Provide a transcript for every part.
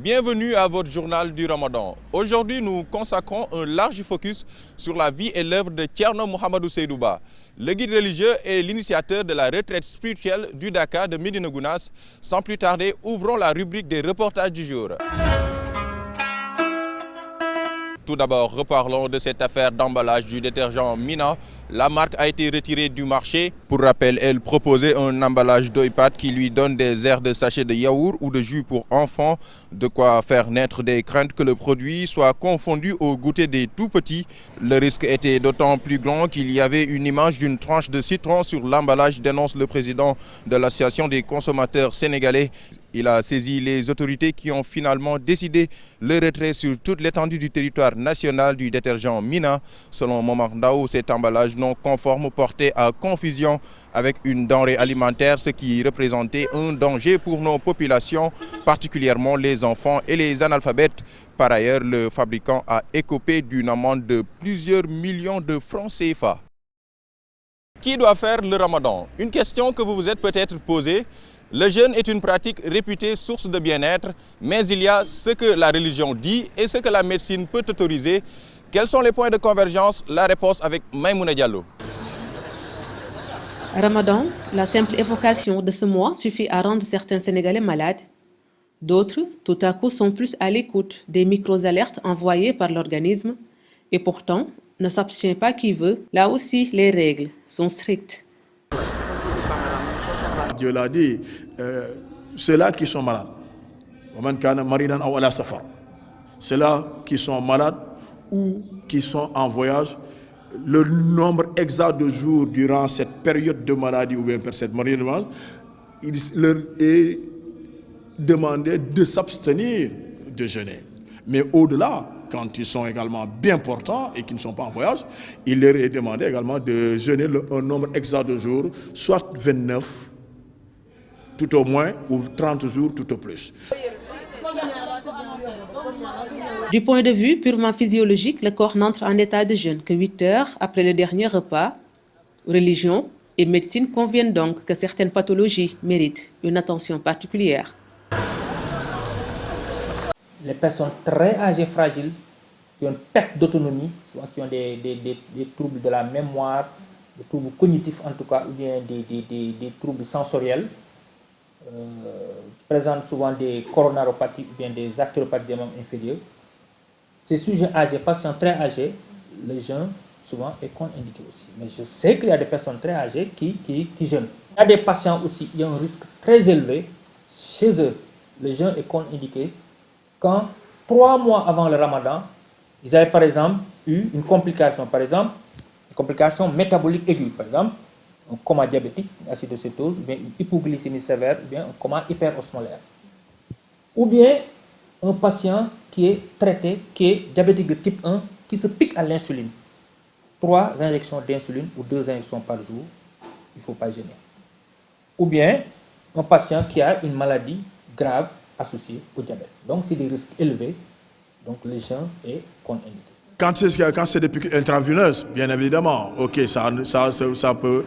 Bienvenue à votre journal du Ramadan. Aujourd'hui, nous consacrons un large focus sur la vie et l'œuvre de Thierno Mohamedou Seydou Ba. Le guide religieux est l'initiateur de la retraite spirituelle du Dakar de Médina Gounass. Sans plus tarder, ouvrons la rubrique des reportages du jour. Tout d'abord, reparlons de cette affaire d'emballage du détergent Mina. La marque a été retirée du marché. Pour rappel, elle proposait un emballage d'Oipat qui lui donne des airs de sachets de yaourt ou de jus pour enfants, de quoi faire naître des craintes que le produit soit confondu au goûter des tout-petits. Le risque était d'autant plus grand qu'il y avait une image d'une tranche de citron sur l'emballage, dénonce le président de l'Association des consommateurs sénégalais. Il a saisi les autorités qui ont finalement décidé le retrait sur toute l'étendue du territoire national du détergent Mina. Selon Momar Ndao, cet emballage non conforme portait à confusion avec une denrée alimentaire, ce qui représentait un danger pour nos populations, particulièrement les enfants et les analphabètes. Par ailleurs, le fabricant a écopé d'une amende de plusieurs millions de francs CFA. Qui doit faire le Ramadan? Une question que vous vous êtes peut-être posée. Le jeûne est une pratique réputée source de bien-être, mais il y a ce que la religion dit et ce que la médecine peut autoriser. Quels sont les points de convergence? La réponse avec Maïmouna Diallo. Ramadan, la simple évocation de ce mois suffit à rendre certains Sénégalais malades. D'autres, tout à coup, sont plus à l'écoute des micros-alertes envoyées par l'organisme. Et pourtant, ne s'abstient pas qui veut. Là aussi, les règles sont strictes. Dieu l'a dit, ceux-là qui sont malades, ceux-là qui sont malades ou qui sont en voyage, le nombre exact de jours durant cette période de maladie ou bien cette maladie, il leur est demandé de s'abstenir de jeûner. Mais au-delà, quand ils sont également bien portants et qui ne sont pas en voyage, il leur est demandé également de jeûner un nombre exact de jours, soit 29 tout au moins, ou 30 jours tout au plus. Du point de vue purement physiologique, le corps n'entre en état de jeûne que 8 heures après le dernier repas. Religion et médecine conviennent donc que certaines pathologies méritent une attention particulière. Les personnes très âgées, fragiles, qui ont une perte d'autonomie, qui ont des troubles de la mémoire, des troubles cognitifs en tout cas, ou bien des troubles sensoriels, présentent souvent des coronaropathies ou bien des artériopathies des membres inférieurs. Ces sujets âgés, patients très âgés, le jeûne souvent est contre-indiqué aussi. Mais je sais qu'il y a des personnes très âgées qui jeûnent. Il y a des patients aussi qui ont un risque très élevé. Chez eux, le jeûne est contre-indiqué quand 3 mois avant le Ramadan, ils avaient par exemple eu une complication, une complication métabolique aiguë, par exemple, un coma diabétique, une acidocétose, ou bien une hypoglycémie sévère, ou bien un coma hyperosmolaire. Ou bien un patient qui est traité, qui est diabétique de type 1, qui se pique à l'insuline. 3 injections d'insuline ou 2 injections par jour, il ne faut pas gêner. Ou bien un patient qui a une maladie grave associée au diabète. Donc c'est des risques élevés, donc le jeûne est contre-indiqué. Quand c'est des piqûres intraveineuses, bien évidemment, ok, ça peut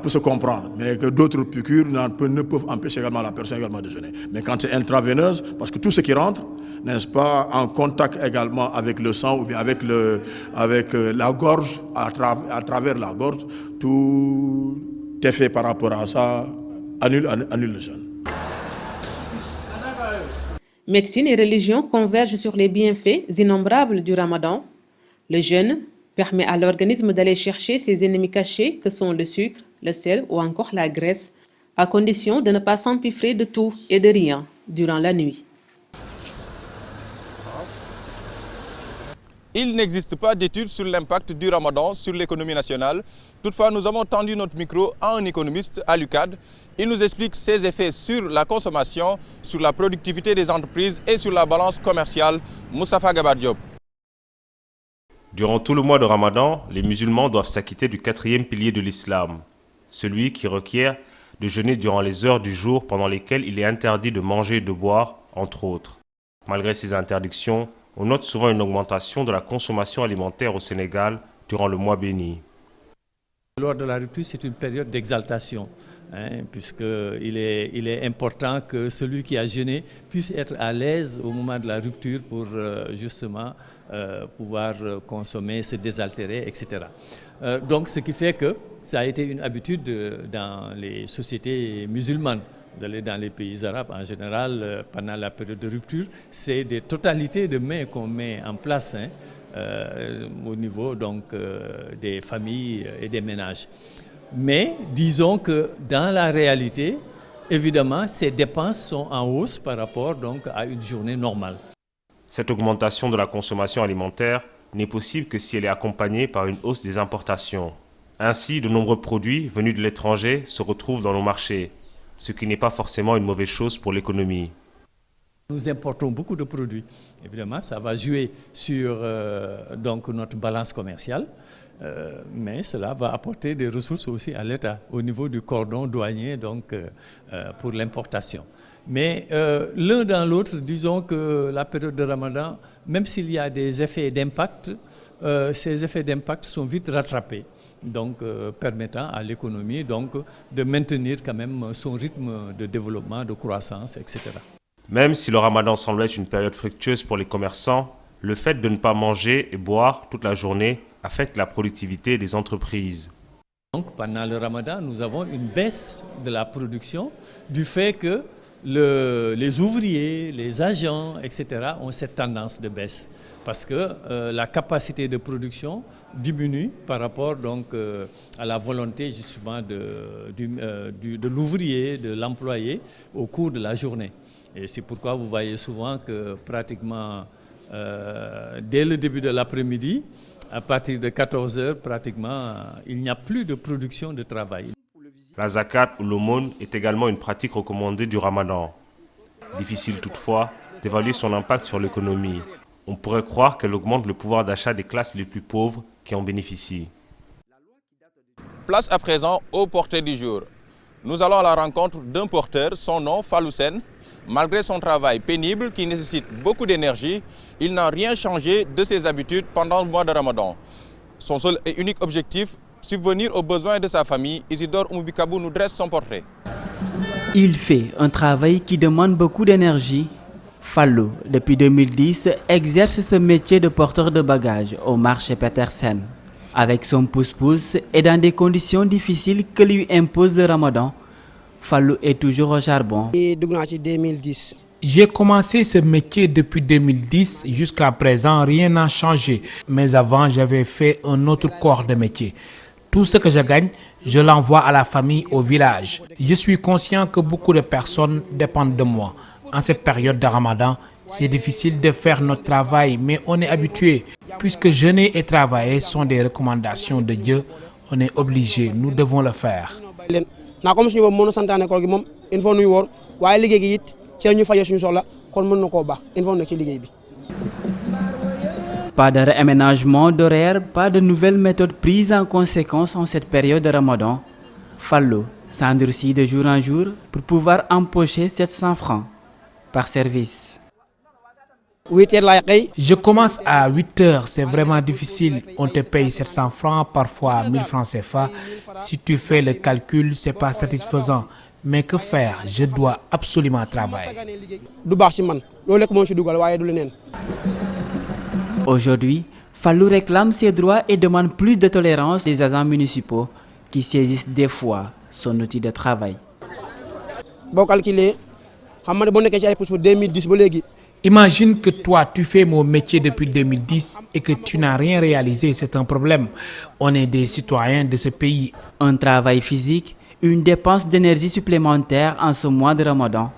se comprendre. Mais que d'autres piqûres ne peuvent empêcher également la personne également de jeûner. Mais quand c'est intraveineuse, parce que tout ce qui rentre, n'est-ce pas, en contact également avec le sang ou bien avec la gorge, à travers la gorge, tout effet par rapport à ça annule le jeûne. Médecine et religion convergent sur les bienfaits innombrables du Ramadan. Le jeûne permet à l'organisme d'aller chercher ses ennemis cachés que sont le sucre, le sel ou encore la graisse, à condition de ne pas s'empiffrer de tout et de rien durant la nuit. Il n'existe pas d'études sur l'impact du Ramadan sur l'économie nationale. Toutefois, nous avons tendu notre micro à un économiste à l'UCAD. Il nous explique ses effets sur la consommation, sur la productivité des entreprises et sur la balance commerciale. Moustapha Gabar Diop. Durant tout le mois de Ramadan, les musulmans doivent s'acquitter du 4e pilier de l'islam, celui qui requiert de jeûner durant les heures du jour pendant lesquelles il est interdit de manger et de boire, entre autres. Malgré ces interdictions, on note souvent une augmentation de la consommation alimentaire au Sénégal durant le mois béni. Lors de la rupture, c'est une période d'exaltation, puisqu'il est important que celui qui a jeûné puisse être à l'aise au moment de la rupture pour justement pouvoir consommer, se désaltérer, etc. Donc ce qui fait que ça a été une habitude dans les sociétés musulmanes. Vous allez dans les pays arabes, en général, pendant la période de rupture, c'est des totalités de mets qu'on met en place au niveau donc, des familles et des ménages. Mais disons que dans la réalité, évidemment, ces dépenses sont en hausse par rapport donc, à une journée normale. Cette augmentation de la consommation alimentaire n'est possible que si elle est accompagnée par une hausse des importations. Ainsi, de nombreux produits venus de l'étranger se retrouvent dans nos marchés, ce qui n'est pas forcément une mauvaise chose pour l'économie. Nous importons beaucoup de produits. Évidemment, ça va jouer sur donc notre balance commerciale, mais cela va apporter des ressources aussi à l'État au niveau du cordon douanier donc, pour l'importation. Mais l'un dans l'autre, disons que la période de Ramadan, même s'il y a des effets d'impact, ces effets d'impact sont vite rattrapés. Donc permettant à l'économie donc, de maintenir quand même son rythme de développement, de croissance, etc. Même si le Ramadan semble être une période fructueuse pour les commerçants, le fait de ne pas manger et boire toute la journée affecte la productivité des entreprises. Donc pendant le Ramadan, nous avons une baisse de la production du fait que les ouvriers, les agents, etc. ont cette tendance de baisse. Parce que la capacité de production diminue par rapport donc, à la volonté justement de l'ouvrier, de l'employé au cours de la journée. Et c'est pourquoi vous voyez souvent que pratiquement dès le début de l'après-midi, à partir de 14 heures, pratiquement, il n'y a plus de production de travail. La zakat ou l'aumône est également une pratique recommandée du Ramadan. Difficile toutefois d'évaluer son impact sur l'économie. On pourrait croire qu'elle augmente le pouvoir d'achat des classes les plus pauvres qui en bénéficient. Place à présent au portrait du jour. Nous allons à la rencontre d'un porteur, son nom Fallou Sène. Malgré son travail pénible qui nécessite beaucoup d'énergie, il n'a rien changé de ses habitudes pendant le mois de Ramadan. Son seul et unique objectif, subvenir aux besoins de sa famille. Isidore Oumubikabou nous dresse son portrait. Il fait un travail qui demande beaucoup d'énergie. Fallou, depuis 2010, exerce ce métier de porteur de bagages au marché Petersen. Avec son pousse-pousse et dans des conditions difficiles que lui impose le Ramadan, Fallou est toujours au charbon. J'ai commencé ce métier depuis 2010, jusqu'à présent rien n'a changé. Mais avant, j'avais fait un autre corps de métier. Tout ce que je gagne, je l'envoie à la famille, au village. Je suis conscient que beaucoup de personnes dépendent de moi. En cette période de Ramadan, c'est difficile de faire notre travail, mais on est habitué. Puisque jeûner et travailler sont des recommandations de Dieu, on est obligé, nous devons le faire. Pas de réaménagement d'horaire, pas de nouvelles méthodes prises en conséquence en cette période de Ramadan. Fallou s'endurcit de jour en jour pour pouvoir empocher 700 francs par service. Je commence à 8 heures, c'est vraiment difficile. On te paye 700 francs, parfois 1000 francs CFA. Si tu fais le calcul, ce n'est pas satisfaisant. Mais que faire? Je dois absolument travailler. Aujourd'hui, Fallou réclame ses droits et demande plus de tolérance des agents municipaux qui saisissent des fois son outil de travail. Imagine que toi, tu fais mon métier depuis 2010 et que tu n'as rien réalisé, c'est un problème. On est des citoyens de ce pays. Un travail physique, une dépense d'énergie supplémentaire en ce mois de Ramadan.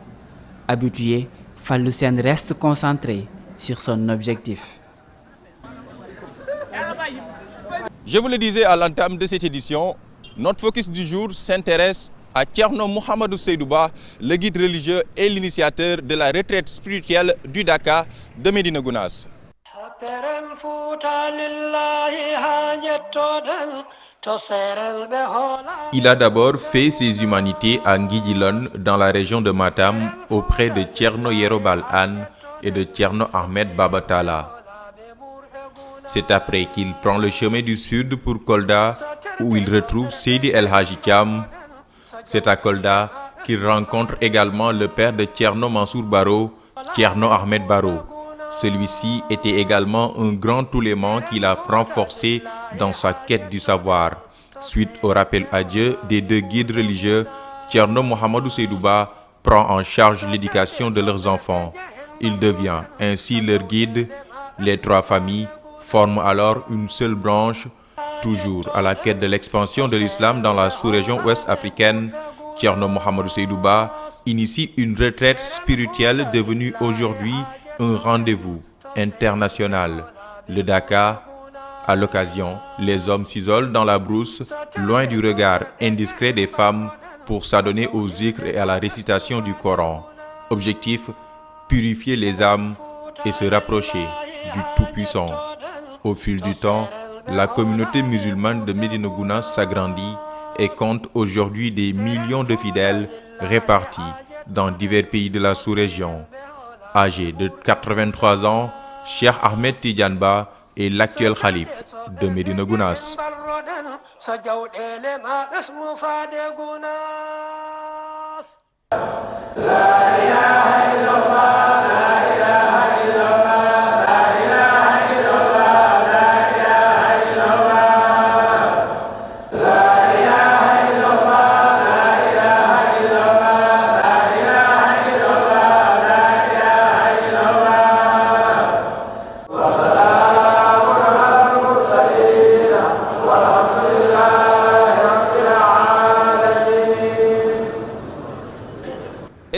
Habitué, Fallou Sène reste concentré sur son objectif. Je vous le disais à l'entame de cette édition, notre focus du jour s'intéresse à Thierno Mohamedou Seydouba, le guide religieux et l'initiateur de la retraite spirituelle du Dakar de Médina Gounass. Il a d'abord fait ses humanités à Nguidjilone dans la région de Matam auprès de Thierno Yerobal Anne et de Thierno Ahmed Babatala. C'est après qu'il prend le chemin du sud pour Kolda où il retrouve Seydi El Hadji Thiam. C'est à Kolda qu'il rencontre également le père de Thierno Mansour Baro, Thierno Ahmed Baro. Celui-ci était également un grand ouléma qui l'a renforcé dans sa quête du savoir. Suite au rappel à Dieu des deux guides religieux, Thierno Mohamedou Seydouba prend en charge l'éducation de leurs enfants. Il devient ainsi leur guide. Les trois familles forment alors une seule branche, toujours à la quête de l'expansion de l'islam dans la sous-région ouest africaine. Thierno Mohamedou Seydouba initie une retraite spirituelle devenue aujourd'hui un rendez-vous international. Le Dakar, à l'occasion, les hommes s'isolent dans la brousse, loin du regard indiscret des femmes, pour s'adonner au zikr et à la récitation du Coran. Objectif, purifier les âmes et se rapprocher du Tout-Puissant. Au fil du temps, la communauté musulmane de Médina Gounass s'agrandit et compte aujourd'hui des millions de fidèles répartis dans divers pays de la sous-région. Âgé de 83 ans, Cheikh Ahmed Tidiane Ba est l'actuel khalife de Médina Gounass.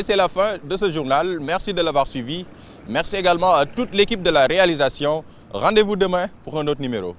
Et c'est la fin de ce journal. Merci de l'avoir suivi. Merci également à toute l'équipe de la réalisation. Rendez-vous demain pour un autre numéro.